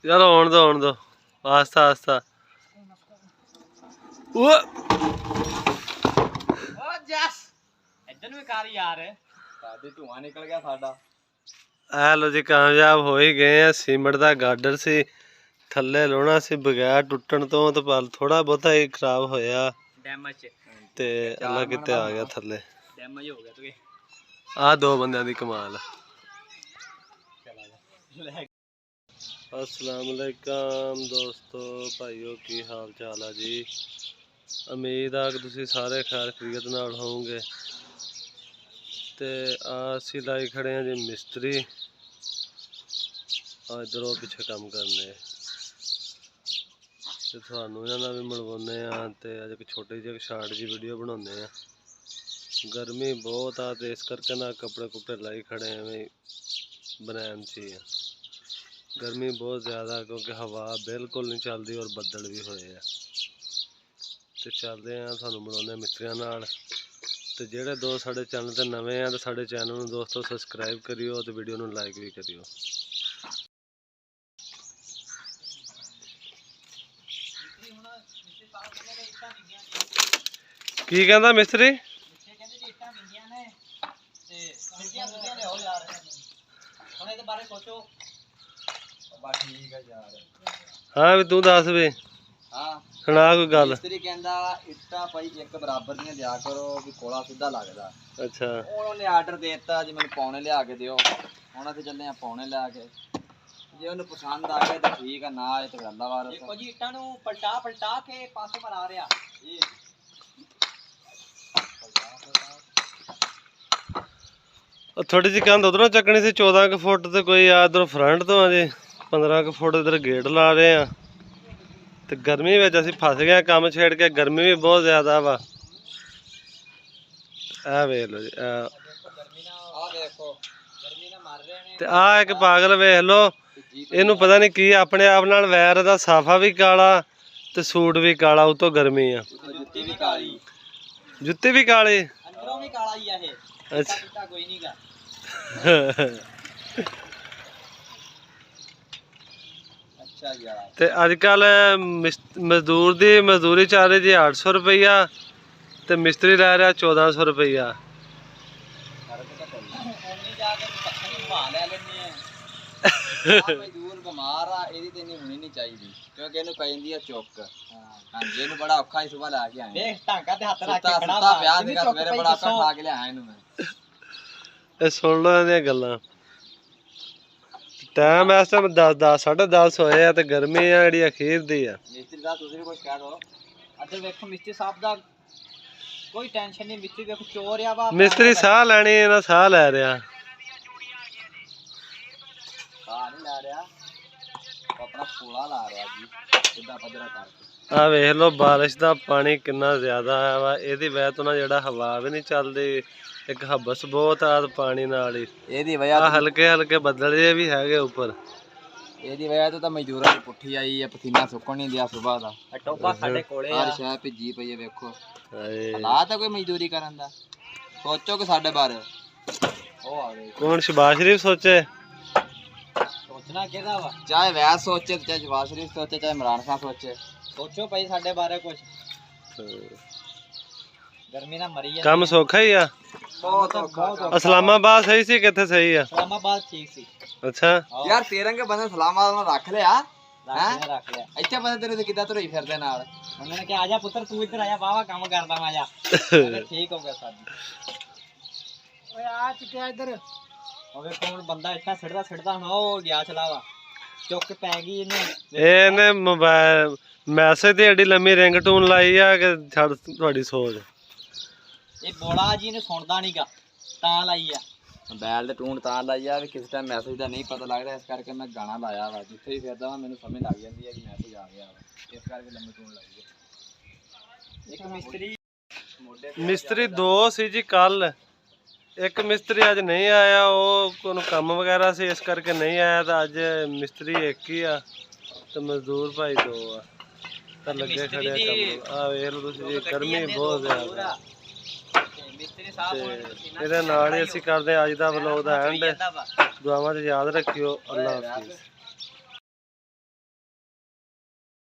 चलो होने दो आस्ता आस्ता। लो जी कामयाब हो ही गए हैं। सीमेंट का गार्डर सी थले लाना सी बगैर टुटन तो पर थोड़ा बहुता ही खराब होया ते अल्लाह किते आ गया थले। आ दो बंदियां दी कमाल। अस्सलाम वालेकुम दोस्तों भाइयों की हाल चाल है जी। उम्मीद है कि तुसी सारे खैर खैरियत नाल होवोगे। ते असी लाई खड़े हैं जी मिस्त्री इधरों पिछे काम करने ते थानू इन्हां भी मिलवाने ते अज एक छोटी जी शार्ट जी वीडियो बनाने। गर्मी बहुत आ ते इस करके ना कपड़े कुपड़े लाई खड़े हैं बनैन चाहिए। गर्मी बहुत ज़्यादा क्योंकि हवा बिल्कुल नहीं चलती और बदल भी होए है। तो चलते हैं थानू मिलाने मिस्त्रियां नाल। तो जेड़े दोस्त साडे चैनल ते नवे हैं तो साडे चैनल नू दोस्तों सबसक्राइब करियो तो वीडियो नू लाइक भी करियो। की कहंदा मिस्त्री? हाँ भी तू दस भी सुना कोई गल। मिस्त्री कहंदा इट्टा भाई एक बराबर दी दिया करो भी कोला सीधा लगदा। अच्छा उन्होंने आर्डर देता जी मैनू पौने लिया के दियो। हुण असीं चले पौने लिया के जे उन्हें पसंद आ गया तो ठीक है ना आए तो गल्ला वार। देखो जी इट्टां नू पलटा पलटा के पासे पर आ रहा जी। थोड़ी जी कंध उधरों चकनी सी 14 फुट तो कोई इधर फ्रंट तो अजे 15 फुट इधर गेट ला रहे हैं। तो गर्मी में असीं फस गए काम छेड़ के। गर्मी भी बहुत ज़्यादा वा। वेख लो जी ते आ एक पागल वेख लो इनू पता नहीं की अपने आप नाल वैर दा साफा भी काला ते सूट भी काला उतो गर्मी आ जुत्ती भी काली। अच्छा ते अजकल मजदूर दी मजदूरी चल रही जी 800 रुपया ते मिस्त्री लै रहा 1400 रुपया। मजदूर बीमार आ इहदी ते इन्नी होनी नहीं चाहिए क्योंकि इहनू पै जांदी है चुक। हां जी इहनू बड़ा औखा ही सुबह ला के आए देख ढांगा ते हत्थ रख के खड़ा पिया सीगा सवेरे बड़ा औखा खा के लिया इहनू मैं। ए सुन लो इहदियां गल्लां। टाइम इस टाइम 10 10:30 होए आ ते गर्मी आ जेहड़ी अखीर दी आ। मिस्त्री साहब तुसीं भी कुछ कह दो। अदर देखो मिस्त्री साहब दा कोई टेंशन नहीं। मिस्त्री देखो चोर आ वा मिस्त्री साह लैनी ना साह लै रहा आ वेख लो बारिश का पानी कितना ज्यादा है वा। इहदी वजह तो ना जेड़ा हवा भी नहीं चलती एक हबस बहुत आ पानी नाल ही। इहदी वजह हल्के हल्के बदल जे भी है ऊपर। इहदी वजह तो मजदूरां दी पुट्ठी आई है पसीना सुकन नहीं दिया सुबह दा। टोपा साडे कोले आ शह भिजी पई है वेखो। हालात है कोई मजदूरी करन दा। सोचो कि साडे बारे ओ आ गए कौन शहबाज शरीफ सोचे। सोचना केदा वा चाहे वैस सोचे चाहे शहबाज शरीफ सोचे चाहे इमरान खान सोचे। सोचो भाई साडे बारे कुछ। गर्मी ना मरी है काम सौखा ही आ बहुत औखा। इस्लामाबाद सही सी किथे सही है? इस्लामाबाद ठीक सी। अच्छा यार तेरंग के बंदे इस्लामाबाद में रख ले यार रख ले इत्थे बंदे तेरे ते किदा तुरई फिरदे नाल। उन्होंने कहा आजा पुत्र तू इधर आजा बावा काम करदा मैं आजा। ठीक हो गया साडी ओए आ चिट्टिया इधर ओए कौन बंदा इतना सिड़दा हुण ओ गया चलावा चुक पै गई इन्हें मोबाइल मैसेज दी एडी लम्मी रिंगटोन लाई आ कि छड़ तुहाडी सोच। ये बोला जी ने सुनदा नहीं गा तां लाई आ मोबाइल ते टून तां लाई आ किस टाइम मैसेज दा नहीं पता लगदा इस करके मैं गाना लाया वा। जिथे भी फिरदा वा मैनू समझ लग जांदी है कि मैसेज आ गया वा इस करके लम्मी टून लाई है। एक मिस्त्री दो सी जी कल एक मिस्त्री अज नहीं आया वो काम वगैरह से इस करके नहीं आया तो अज मिस्त्री एक ही आ तो मजदूर भाई दो आ तो लगे खड़े काम। आ वेख लो तुसीं जी गर्मी बहुत ज़्यादा। ਇਹਦੇ ਨਾਲ ਹੀ ਅਸੀਂ ਕਰਦੇ ਅੱਜ ਦਾ ਵਲੌਗ ਦਾ ਐਂਡ। ਦੁਆਵਾਂ 'ਚ ਯਾਦ ਰੱਖਿਓ। ਅੱਲਾ ਹਾਫਿਜ਼।